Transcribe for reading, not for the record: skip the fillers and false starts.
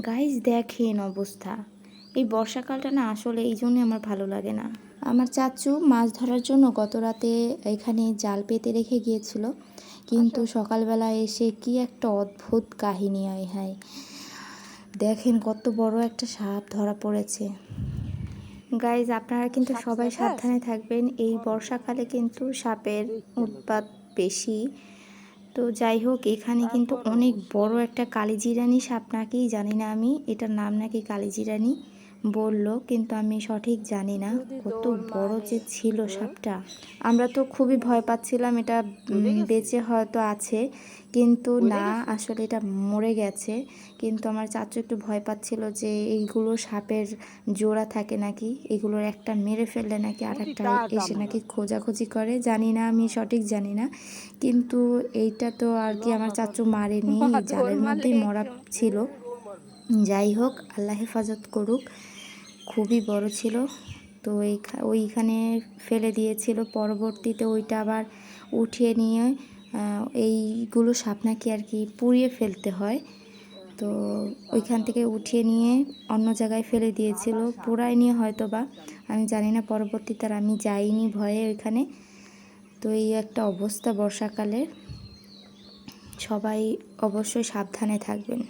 Guys দেখেন অবস্থা, এই বর্ষাকালটা না আসলে এই জন্যই আমার ভালো লাগে না। আমার চাচু মাছ ধরার জন্য গত রাতে এখানে জাল পেতে রেখে গিয়েছিল, কিন্তু সকালবেলা এসে কি একটা অদ্ভুত কাহিনী। আয় হায়, দেখেন কত বড় একটা সাপ ধরা পড়েছে। গাইজ আপনারা কিন্তু সবাই সাবধানে থাকবেন, এই বর্ষাকালে কিন্তু সাপের উৎপাত বেশি। তো যাই হোক, এখানে কিন্তু অনেক বড় একটা কালিজিরানি সাপ, নাকি জানি না আমি, এটার নাম নাকি কালিজিরানি বলল, কিন্তু আমি সঠিক জানি না কত বড় যে ছিল সাপটা। আমরা তো খুবই ভয় পাচ্ছিলাম এটা বেঁচে হয়তো আছে, কিন্তু না, আসলে এটা মরে গেছে। কিন্তু আমার চাচু একটু ভয় পাচ্ছিল যে এইগুলো সাপের জোড়া থাকে নাকি, এগুলোর একটা মেরে ফেললে নাকি আর একটা এসে নাকি খোঁজাখুঁজি করে, জানি না, আমি সঠিক জানি না। কিন্তু এইটা তো আর কি আমার চাচু মারেনি, জালের মধ্যেই মরা ছিল। যাই হোক, আল্লাহ হেফাজত করুক। খুবই বড় ছিল, তো ওইখানে ফেলে দিয়েছিল। পরবর্তীতে ওইটা আবার উঠিয়ে নিয়ে এইগুলো সাপ নাকি আর কি পুড়িয়ে ফেলতে হয়, তো ওইখান থেকে উঠিয়ে নিয়ে অন্য জায়গায় ফেলে দিয়েছিল, পোড়ায় নিয়ে হয়তো বা, আমি জানি না। পরবর্তীতে আর আমি যাইনি ভয়ে ওইখানে। তো এই একটা অবস্থা বর্ষাকালে, সবাই অবশ্যই সাবধানে থাকবেন।